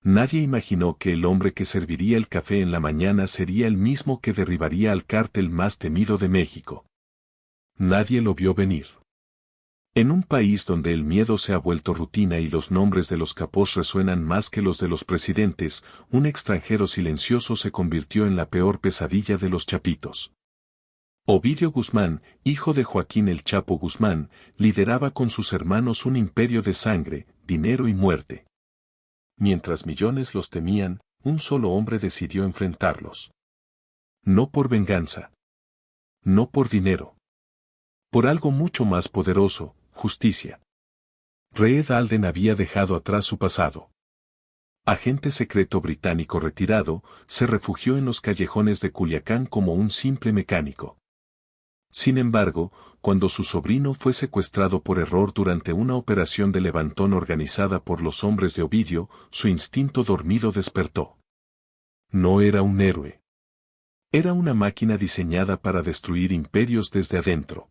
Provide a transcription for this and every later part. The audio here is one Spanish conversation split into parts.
Nadie imaginó que el hombre que serviría el café en la mañana sería el mismo que derribaría al cártel más temido de México. Nadie lo vio venir. En un país donde el miedo se ha vuelto rutina y los nombres de los capós resuenan más que los de los presidentes, un extranjero silencioso se convirtió en la peor pesadilla de los chapitos. Ovidio Guzmán, hijo de Joaquín el Chapo Guzmán, lideraba con sus hermanos un imperio de sangre, dinero y muerte. Mientras millones los temían, un solo hombre decidió enfrentarlos. No por venganza. No por dinero. Por algo mucho más poderoso, justicia. Reed Alden había dejado atrás su pasado. Agente secreto británico retirado, se refugió en los callejones de Culiacán como un simple mecánico. Sin embargo, cuando su sobrino fue secuestrado por error durante una operación de levantón organizada por los hombres de Ovidio, su instinto dormido despertó. No era un héroe. Era una máquina diseñada para destruir imperios desde adentro.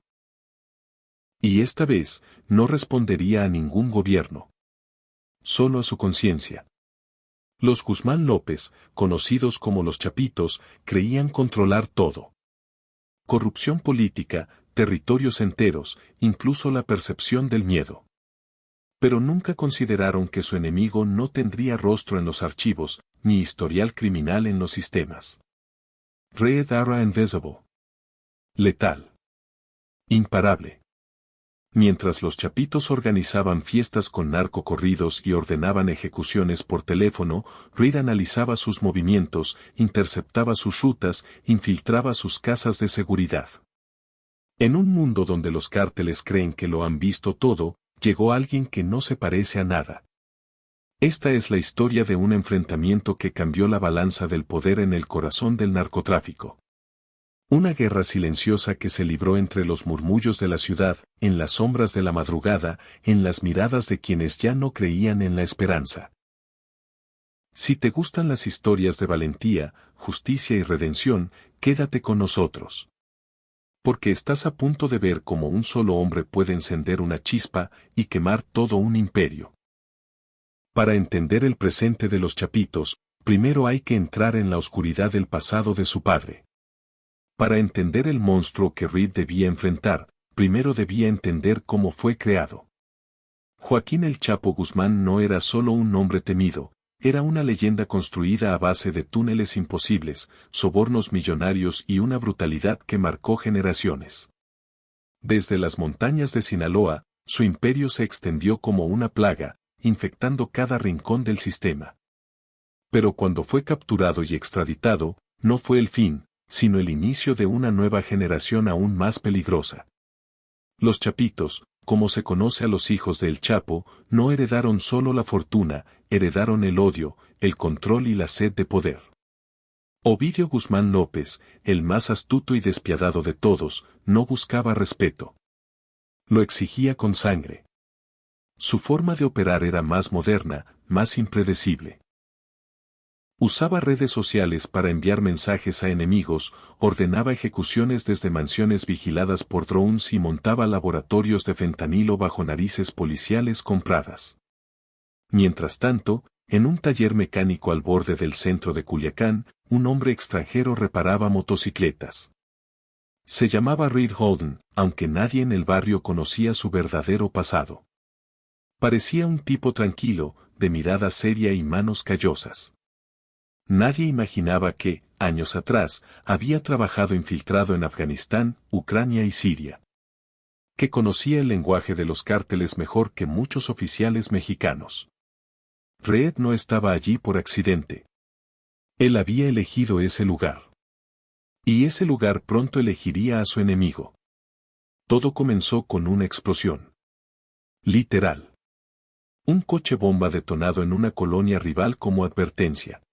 Y esta vez, no respondería a ningún gobierno. Solo a su conciencia. Los Guzmán López, conocidos como los Chapitos, creían controlar todo. Corrupción política, territorios enteros, incluso la percepción del miedo. Pero nunca consideraron que su enemigo no tendría rostro en los archivos, ni historial criminal en los sistemas. Reed era invisible. Letal. Imparable. Mientras los Chapitos organizaban fiestas con narcocorridos y ordenaban ejecuciones por teléfono, Reed analizaba sus movimientos, interceptaba sus rutas, infiltraba sus casas de seguridad. En un mundo donde los cárteles creen que lo han visto todo, llegó alguien que no se parece a nada. Esta es la historia de un enfrentamiento que cambió la balanza del poder en el corazón del narcotráfico. Una guerra silenciosa que se libró entre los murmullos de la ciudad, en las sombras de la madrugada, en las miradas de quienes ya no creían en la esperanza. Si te gustan las historias de valentía, justicia y redención, quédate con nosotros. Porque estás a punto de ver cómo un solo hombre puede encender una chispa y quemar todo un imperio. Para entender el presente de los Chapitos, primero hay que entrar en la oscuridad del pasado de su padre. Para entender el monstruo que Reed debía enfrentar, primero debía entender cómo fue creado. Joaquín el Chapo Guzmán no era solo un hombre temido, era una leyenda construida a base de túneles imposibles, sobornos millonarios y una brutalidad que marcó generaciones. Desde las montañas de Sinaloa, su imperio se extendió como una plaga, infectando cada rincón del sistema. Pero cuando fue capturado y extraditado, no fue el fin, sino el inicio de una nueva generación aún más peligrosa. Los Chapitos, como se conoce a los hijos del Chapo, no heredaron solo la fortuna, heredaron el odio, el control y la sed de poder. Ovidio Guzmán López, el más astuto y despiadado de todos, no buscaba respeto. Lo exigía con sangre. Su forma de operar era más moderna, más impredecible. Usaba redes sociales para enviar mensajes a enemigos, ordenaba ejecuciones desde mansiones vigiladas por drones y montaba laboratorios de fentanilo bajo narices policiales compradas. Mientras tanto, en un taller mecánico al borde del centro de Culiacán, un hombre extranjero reparaba motocicletas. Se llamaba Reed Holden, aunque nadie en el barrio conocía su verdadero pasado. Parecía un tipo tranquilo, de mirada seria y manos callosas. Nadie imaginaba que, años atrás, había trabajado infiltrado en Afganistán, Ucrania y Siria. Que conocía el lenguaje de los cárteles mejor que muchos oficiales mexicanos. Reed no estaba allí por accidente. Él había elegido ese lugar. Y ese lugar pronto elegiría a su enemigo. Todo comenzó con una explosión. Literal. Un coche bomba detonado en una colonia rival como advertencia.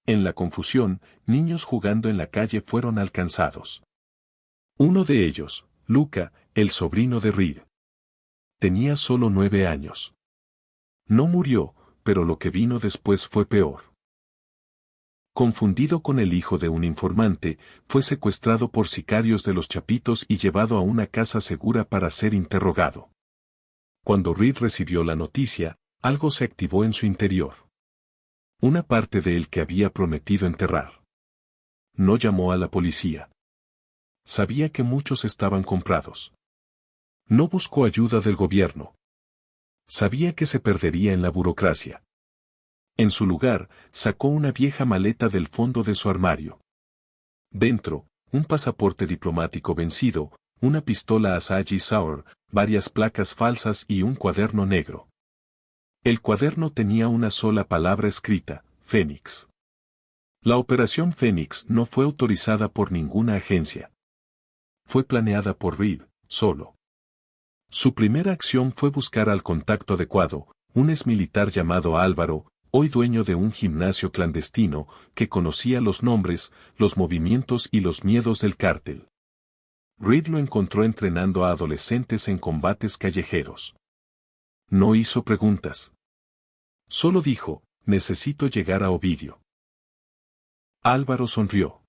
En la confusión, niños jugando en la calle fueron alcanzados. Uno de ellos, Luca, el sobrino de Reed. Tenía solo 9 años. No murió, pero lo que vino después fue peor. Confundido con el hijo de un informante, fue secuestrado por sicarios de los Chapitos y llevado a una casa segura para ser interrogado. Cuando Reed recibió la noticia, algo se activó en su interior. Una parte de él que había prometido enterrar. No llamó a la policía. Sabía que muchos estaban comprados. No buscó ayuda del gobierno. Sabía que se perdería en la burocracia. En su lugar, sacó una vieja maleta del fondo de su armario. Dentro, un pasaporte diplomático vencido, una pistola Asagi Sauer, varias placas falsas y un cuaderno negro. El cuaderno tenía una sola palabra escrita, Fénix. La operación Fénix no fue autorizada por ninguna agencia. Fue planeada por Reed, solo. Su primera acción fue buscar al contacto adecuado, un exmilitar llamado Álvaro, hoy dueño de un gimnasio clandestino, que conocía los nombres, los movimientos y los miedos del cártel. Reed lo encontró entrenando a adolescentes en combates callejeros. No hizo preguntas. Solo dijo, necesito llegar a Ovidio. Álvaro sonrió.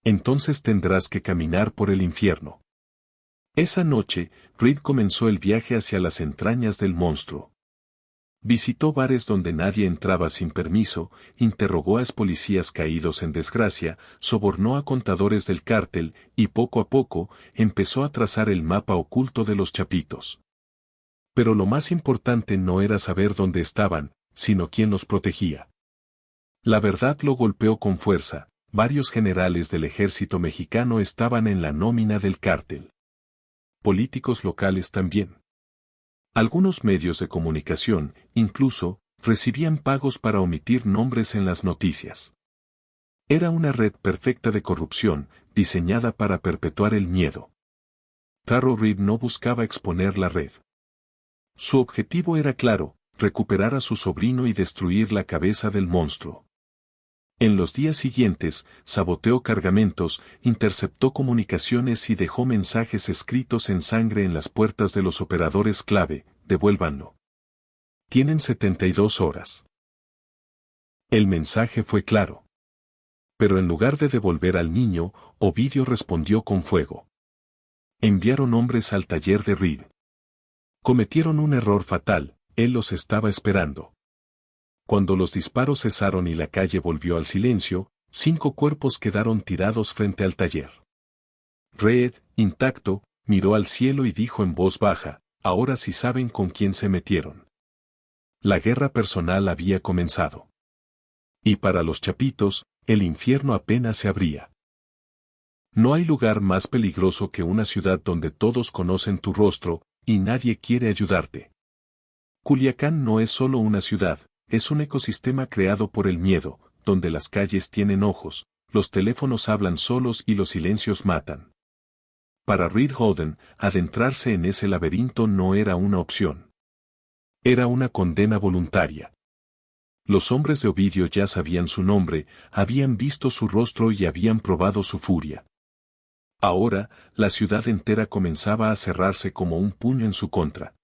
Entonces tendrás que caminar por el infierno. Esa noche, Reed comenzó el viaje hacia las entrañas del monstruo. Visitó bares donde nadie entraba sin permiso, interrogó a expolicías caídos en desgracia, sobornó a contadores del cártel y poco a poco empezó a trazar el mapa oculto de los chapitos. Pero lo más importante no era saber dónde estaban, sino quién los protegía. La verdad lo golpeó con fuerza, varios generales del ejército mexicano estaban en la nómina del cártel. Políticos locales también. Algunos medios de comunicación, incluso, recibían pagos para omitir nombres en las noticias. Era una red perfecta de corrupción, diseñada para perpetuar el miedo. Carol Reed no buscaba exponer la red. Su objetivo era claro, recuperar a su sobrino y destruir la cabeza del monstruo. En los días siguientes, saboteó cargamentos, interceptó comunicaciones y dejó mensajes escritos en sangre en las puertas de los operadores clave, devuélvanlo. Tienen 72 horas. El mensaje fue claro. Pero en lugar de devolver al niño, Ovidio respondió con fuego. Enviaron hombres al taller de Reed. Cometieron un error fatal, él los estaba esperando. Cuando los disparos cesaron y la calle volvió al silencio, 5 cuerpos quedaron tirados frente al taller. Reed, intacto, miró al cielo y dijo en voz baja, ahora sí saben con quién se metieron. La guerra personal había comenzado. Y para los chapitos, el infierno apenas se abría. No hay lugar más peligroso que una ciudad donde todos conocen tu rostro, y nadie quiere ayudarte. Culiacán no es solo una ciudad, es un ecosistema creado por el miedo, donde las calles tienen ojos, los teléfonos hablan solos y los silencios matan. Para Reed Holden, adentrarse en ese laberinto no era una opción. Era una condena voluntaria. Los hombres de Ovidio ya sabían su nombre, habían visto su rostro y habían probado su furia. Ahora, la ciudad entera comenzaba a cerrarse como un puño en su contra.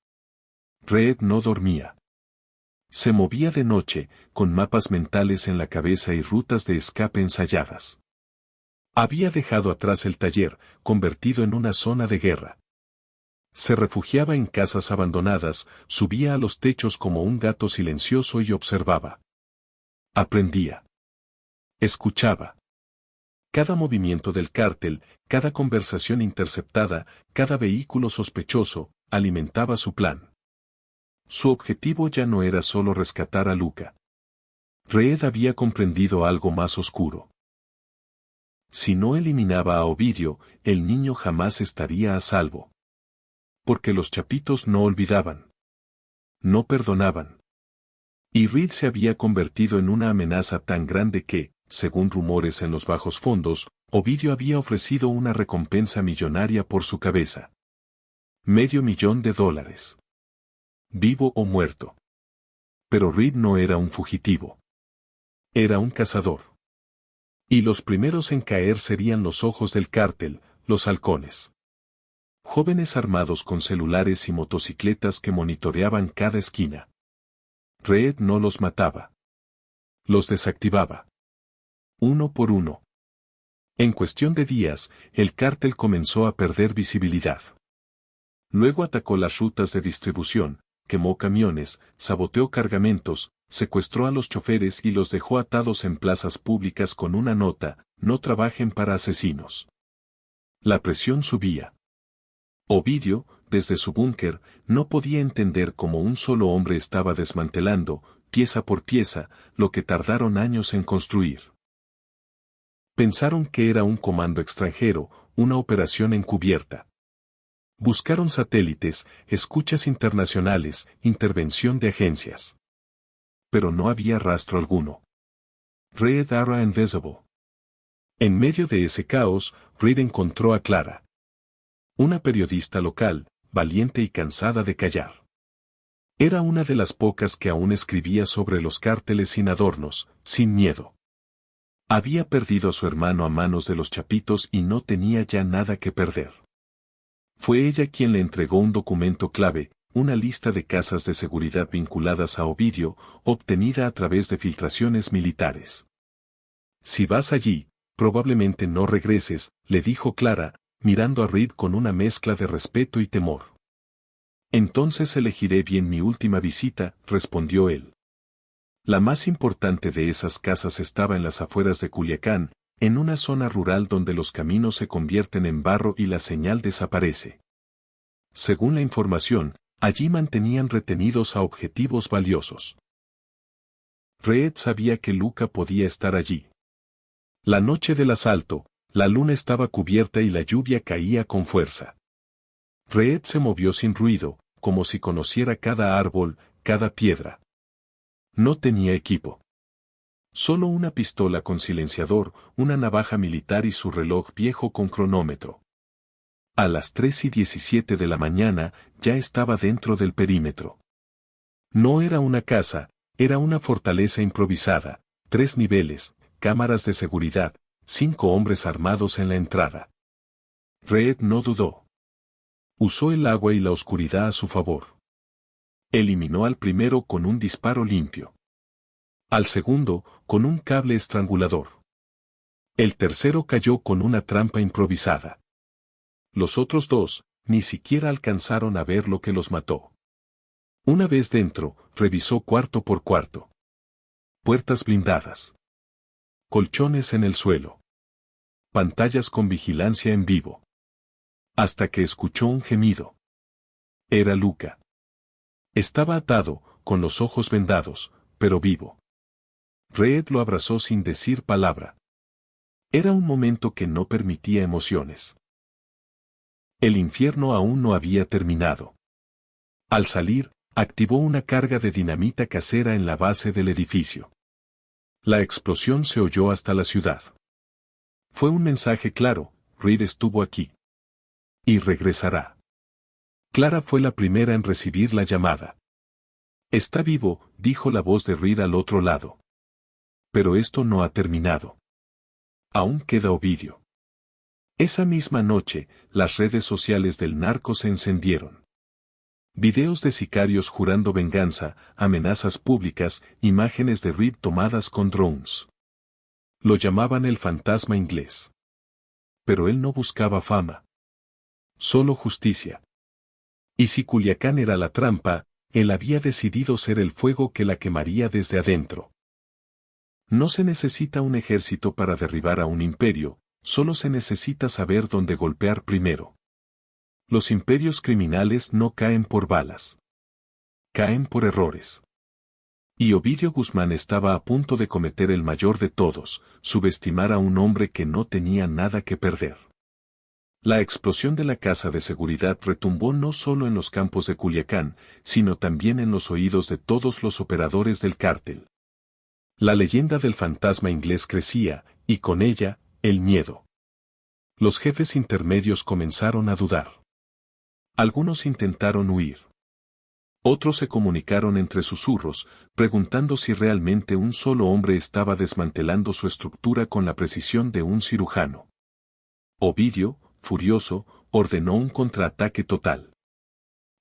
Reed no dormía. Se movía de noche, con mapas mentales en la cabeza y rutas de escape ensayadas. Había dejado atrás el taller, convertido en una zona de guerra. Se refugiaba en casas abandonadas, subía a los techos como un gato silencioso y observaba. Aprendía. Escuchaba. Cada movimiento del cártel, cada conversación interceptada, cada vehículo sospechoso, alimentaba su plan. Su objetivo ya no era solo rescatar a Luca. Reed había comprendido algo más oscuro. Si no eliminaba a Ovidio, el niño jamás estaría a salvo. Porque los chapitos no olvidaban. No perdonaban. Y Reed se había convertido en una amenaza tan grande que, según rumores en los bajos fondos, Ovidio había ofrecido una recompensa millonaria por su cabeza. $500,000. Vivo o muerto. Pero Reed no era un fugitivo. Era un cazador. Y los primeros en caer serían los ojos del cártel, los halcones. Jóvenes armados con celulares y motocicletas que monitoreaban cada esquina. Reed no los mataba. Los desactivaba. Uno por uno. En cuestión de días, el cártel comenzó a perder visibilidad. Luego atacó las rutas de distribución, quemó camiones, saboteó cargamentos, Secuestró a los choferes y los dejó atados en plazas públicas con una nota: no trabajen para asesinos. La presión subía. Ovidio, desde su búnker, no podía entender cómo un solo hombre estaba desmantelando, pieza por pieza, lo que tardaron años en construir. Pensaron que era un comando extranjero, una operación encubierta. Buscaron satélites, escuchas internacionales, intervención de agencias. Pero no había rastro alguno. Reed era invisible. En medio de ese caos, Reed encontró a Clara. Una periodista local, valiente y cansada de callar. Era una de las pocas que aún escribía sobre los cárteles sin adornos, sin miedo. Había perdido a su hermano a manos de los chapitos y no tenía ya nada que perder. Fue ella quien le entregó un documento clave, una lista de casas de seguridad vinculadas a Ovidio, obtenida a través de filtraciones militares. Si vas allí, probablemente no regreses, le dijo Clara, mirando a Reed con una mezcla de respeto y temor. Entonces elegiré bien mi última visita, respondió él. La más importante de esas casas estaba en las afueras de Culiacán, en una zona rural donde los caminos se convierten en barro y la señal desaparece. Según la información, allí mantenían retenidos a objetivos valiosos. Reed sabía que Luca podía estar allí. La noche del asalto, la luna estaba cubierta y la lluvia caía con fuerza. Reed se movió sin ruido, como si conociera cada árbol, cada piedra. No tenía equipo. Solo una pistola con silenciador, una navaja militar y su reloj viejo con cronómetro. A las 3:17 de la mañana, ya estaba dentro del perímetro. No era una casa, era una fortaleza improvisada, 3 niveles, cámaras de seguridad, 5 hombres armados en la entrada. Reed no dudó. Usó el agua y la oscuridad a su favor. Eliminó al primero con un disparo limpio. Al segundo, con un cable estrangulador. El tercero cayó con una trampa improvisada. Los otros dos, ni siquiera alcanzaron a ver lo que los mató. Una vez dentro, revisó cuarto por cuarto. Puertas blindadas. Colchones en el suelo. Pantallas con vigilancia en vivo. Hasta que escuchó un gemido. Era Luca. Estaba atado, con los ojos vendados, pero vivo. Reed lo abrazó sin decir palabra. Era un momento que no permitía emociones. El infierno aún no había terminado. Al salir, activó una carga de dinamita casera en la base del edificio. La explosión se oyó hasta la ciudad. Fue un mensaje claro: Reed estuvo aquí. Y regresará. Clara fue la primera en recibir la llamada. Está vivo, dijo la voz de Reed al otro lado. Pero esto no ha terminado. Aún queda Ovidio. Esa misma noche, las redes sociales del narco se encendieron. Videos de sicarios jurando venganza, amenazas públicas, imágenes de Reed tomadas con drones. Lo llamaban el fantasma inglés. Pero él no buscaba fama. Solo justicia. Y si Culiacán era la trampa, él había decidido ser el fuego que la quemaría desde adentro. No se necesita un ejército para derribar a un imperio, solo se necesita saber dónde golpear primero. Los imperios criminales no caen por balas. Caen por errores. Y Ovidio Guzmán estaba a punto de cometer el mayor de todos: subestimar a un hombre que no tenía nada que perder. La explosión de la casa de seguridad retumbó no solo en los campos de Culiacán, sino también en los oídos de todos los operadores del cártel. La leyenda del fantasma inglés crecía, y con ella, el miedo. Los jefes intermedios comenzaron a dudar. Algunos intentaron huir. Otros se comunicaron entre susurros, preguntando si realmente un solo hombre estaba desmantelando su estructura con la precisión de un cirujano. Ovidio, furioso, ordenó un contraataque total.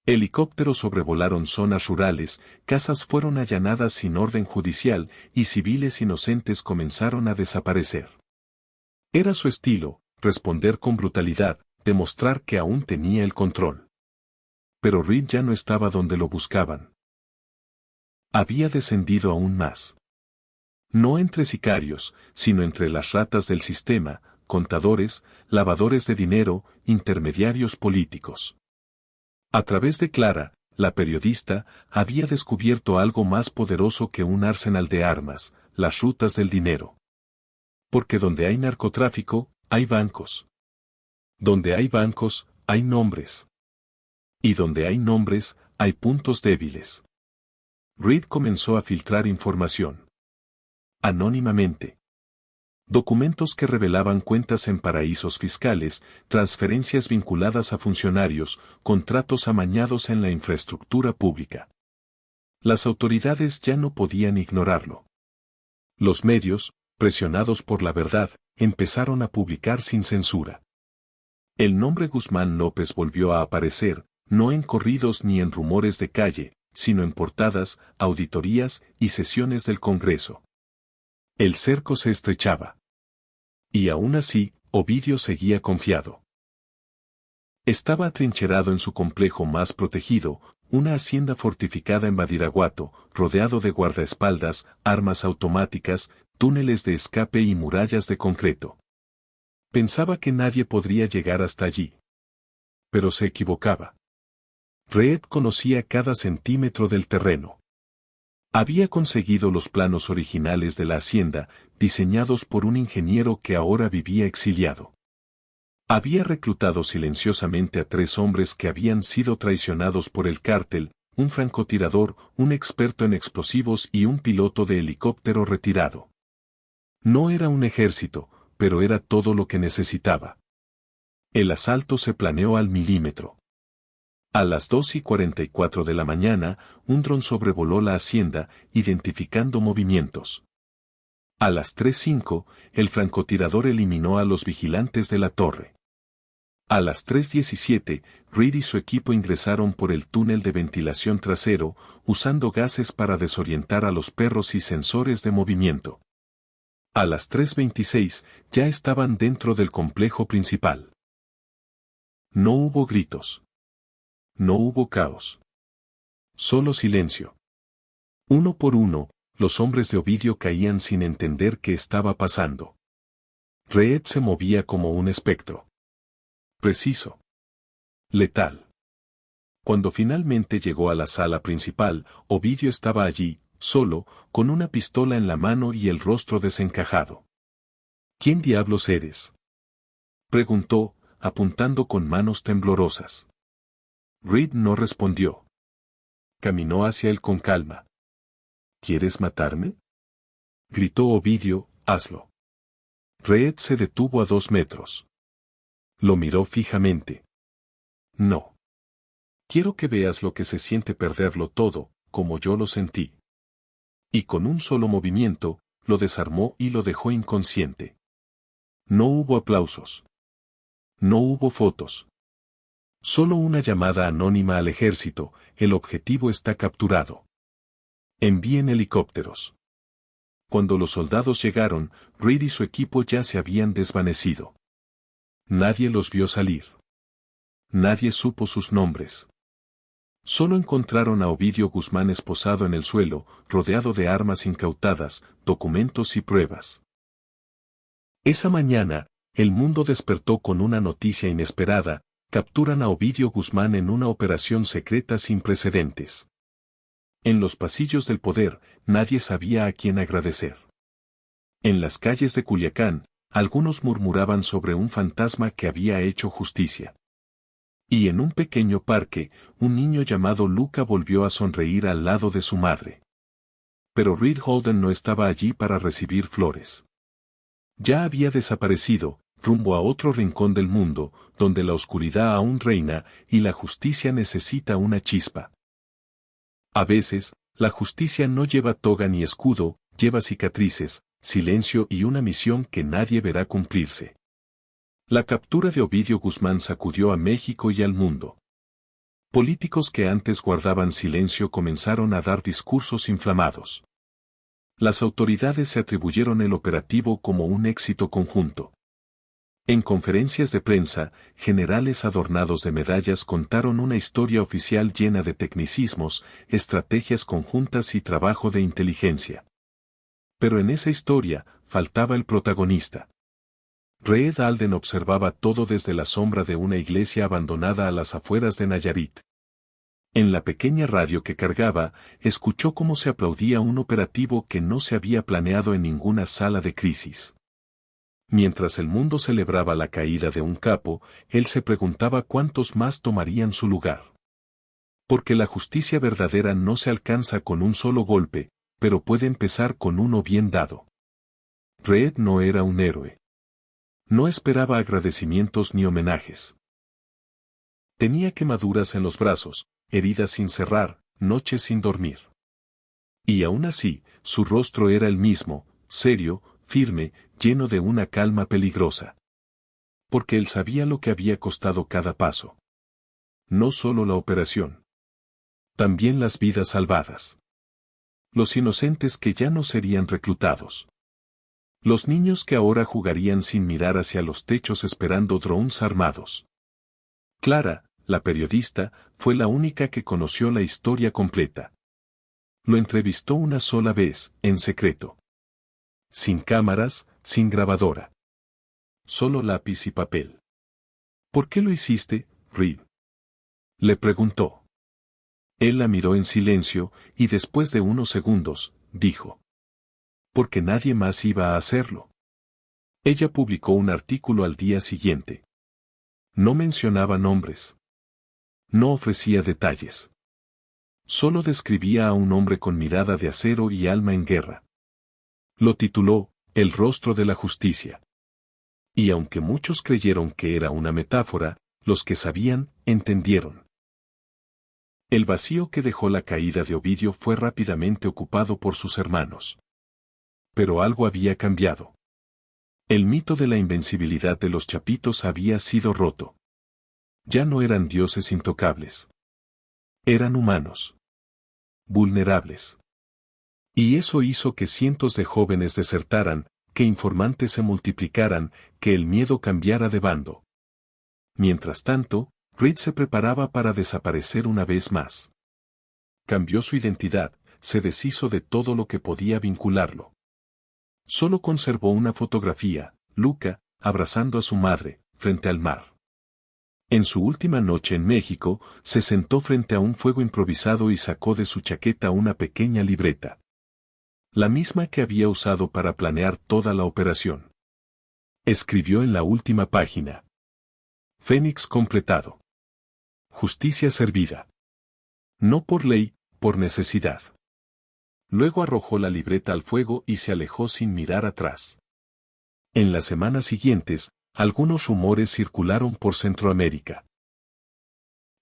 Helicópteros sobrevolaron zonas rurales, casas fueron allanadas sin orden judicial, y civiles inocentes comenzaron a desaparecer. Era su estilo, responder con brutalidad, demostrar que aún tenía el control. Pero Reed ya no estaba donde lo buscaban. había descendido aún más. No entre sicarios, sino entre las ratas del sistema, contadores, lavadores de dinero, intermediarios políticos. A través de Clara, la periodista, había descubierto algo más poderoso que un arsenal de armas, las rutas del dinero. Porque donde hay narcotráfico, hay bancos. Donde hay bancos, hay nombres. Y donde hay nombres, hay puntos débiles. Reed comenzó a filtrar información. Anónimamente. Documentos que revelaban cuentas en paraísos fiscales, transferencias vinculadas a funcionarios, contratos amañados en la infraestructura pública. Las autoridades ya no podían ignorarlo. Los medios, presionados por la verdad, empezaron a publicar sin censura. El nombre Guzmán López volvió a aparecer, no en corridos ni en rumores de calle, sino en portadas, auditorías y sesiones del Congreso. El cerco se estrechaba. Y aún así, Ovidio seguía confiado. Estaba atrincherado en su complejo más protegido, una hacienda fortificada en Badiraguato, rodeado de guardaespaldas, armas automáticas, túneles de escape y murallas de concreto. Pensaba que nadie podría llegar hasta allí. Pero se equivocaba. Reed conocía cada centímetro del terreno. Había conseguido los planos originales de la hacienda, diseñados por un ingeniero que ahora vivía exiliado. Había reclutado silenciosamente a 3 hombres que habían sido traicionados por el cártel, un francotirador, un experto en explosivos y un piloto de helicóptero retirado. No era un ejército, pero era todo lo que necesitaba. El asalto se planeó al milímetro. A las 2:44 de la mañana, un dron sobrevoló la hacienda, identificando movimientos. A las 3:05, el francotirador eliminó a los vigilantes de la torre. A las 3:17, Reed y su equipo ingresaron por el túnel de ventilación trasero, usando gases para desorientar a los perros y sensores de movimiento. A las 3:26, ya estaban dentro del complejo principal. No hubo gritos. No hubo caos. Solo silencio. Uno por uno, los hombres de Ovidio caían sin entender qué estaba pasando. Reed se movía como un espectro. Preciso. Letal. Cuando finalmente llegó a la sala principal, Ovidio estaba allí, solo, con una pistola en la mano y el rostro desencajado. ¿Quién diablos eres?, preguntó, apuntando con manos temblorosas. Reed no respondió. Caminó hacia él con calma. ¿Quieres matarme?, gritó Ovidio, hazlo. Reed se detuvo a 2 metros. Lo miró fijamente. No. Quiero que veas lo que se siente perderlo todo, como yo lo sentí. Y con un solo movimiento, lo desarmó y lo dejó inconsciente. No hubo aplausos. No hubo fotos. Solo una llamada anónima al ejército, el objetivo está capturado. Envíen helicópteros. Cuando los soldados llegaron, Reed y su equipo ya se habían desvanecido. Nadie los vio salir. Nadie supo sus nombres. Solo encontraron a Ovidio Guzmán esposado en el suelo, rodeado de armas incautadas, documentos y pruebas. Esa mañana, el mundo despertó con una noticia inesperada: capturan a Ovidio Guzmán en una operación secreta sin precedentes. En los pasillos del poder, nadie sabía a quién agradecer. En las calles de Culiacán, algunos murmuraban sobre un fantasma que había hecho justicia. Y en un pequeño parque, un niño llamado Luca volvió a sonreír al lado de su madre. Pero Reed Holden no estaba allí para recibir flores. Ya había desaparecido, rumbo a otro rincón del mundo, donde la oscuridad aún reina y la justicia necesita una chispa. A veces, la justicia no lleva toga ni escudo, lleva cicatrices, silencio y una misión que nadie verá cumplirse. La captura de Ovidio Guzmán sacudió a México y al mundo. Políticos que antes guardaban silencio comenzaron a dar discursos inflamados. Las autoridades se atribuyeron el operativo como un éxito conjunto. En conferencias de prensa, generales adornados de medallas contaron una historia oficial llena de tecnicismos, estrategias conjuntas y trabajo de inteligencia. Pero en esa historia, faltaba el protagonista. Reed Alden observaba todo desde la sombra de una iglesia abandonada a las afueras de Nayarit. En la pequeña radio que cargaba, escuchó cómo se aplaudía un operativo que no se había planeado en ninguna sala de crisis. Mientras el mundo celebraba la caída de un capo, él se preguntaba cuántos más tomarían su lugar. Porque la justicia verdadera no se alcanza con un solo golpe, pero puede empezar con uno bien dado. Reed no era un héroe. No esperaba agradecimientos ni homenajes. Tenía quemaduras en los brazos, heridas sin cerrar, noches sin dormir. Y aún así, su rostro era el mismo, serio, firme, lleno de una calma peligrosa. Porque él sabía lo que había costado cada paso. No solo la operación. También las vidas salvadas. Los inocentes que ya no serían reclutados. Los niños que ahora jugarían sin mirar hacia los techos esperando drones armados. Clara, la periodista, fue la única que conoció la historia completa. Lo entrevistó una sola vez, en secreto. Sin cámaras, sin grabadora. Solo lápiz y papel. ¿Por qué lo hiciste, Reed? Le preguntó. Él la miró en silencio, y después de unos segundos, dijo. Porque nadie más iba a hacerlo. Ella publicó un artículo al día siguiente. No mencionaba nombres. No ofrecía detalles. Solo describía a un hombre con mirada de acero y alma en guerra. Lo tituló, El rostro de la justicia. Y aunque muchos creyeron que era una metáfora, los que sabían, entendieron. El vacío que dejó la caída de Ovidio fue rápidamente ocupado por sus hermanos. Pero algo había cambiado. El mito de la invencibilidad de los chapitos había sido roto. Ya no eran dioses intocables. Eran humanos. Vulnerables. Y eso hizo que cientos de jóvenes desertaran, que informantes se multiplicaran, que el miedo cambiara de bando. Mientras tanto, Reed se preparaba para desaparecer una vez más. Cambió su identidad, se deshizo de todo lo que podía vincularlo. Solo conservó una fotografía, Luca, abrazando a su madre, frente al mar. En su última noche en México, se sentó frente a un fuego improvisado y sacó de su chaqueta una pequeña libreta. La misma que había usado para planear toda la operación. Escribió en la última página. Fénix completado. Justicia servida. No por ley, por necesidad. Luego arrojó la libreta al fuego y se alejó sin mirar atrás. En las semanas siguientes, algunos rumores circularon por Centroamérica.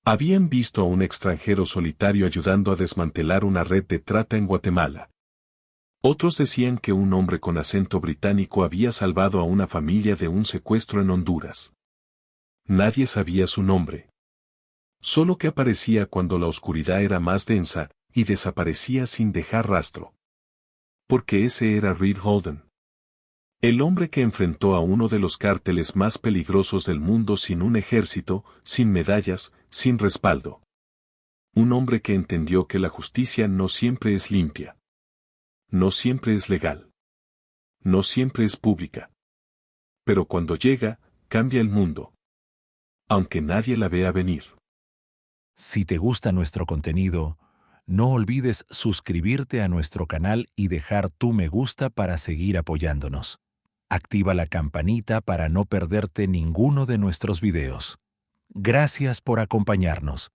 Habían visto a un extranjero solitario ayudando a desmantelar una red de trata en Guatemala. Otros decían que un hombre con acento británico había salvado a una familia de un secuestro en Honduras. Nadie sabía su nombre. Solo que aparecía cuando la oscuridad era más densa, y desaparecía sin dejar rastro. Porque ese era Reed Holden. El hombre que enfrentó a uno de los cárteles más peligrosos del mundo sin un ejército, sin medallas, sin respaldo. Un hombre que entendió que la justicia no siempre es limpia. No siempre es legal. No siempre es pública. Pero cuando llega, cambia el mundo. Aunque nadie la vea venir. Si te gusta nuestro contenido, no olvides suscribirte a nuestro canal y dejar tu me gusta para seguir apoyándonos. Activa la campanita para no perderte ninguno de nuestros videos. Gracias por acompañarnos.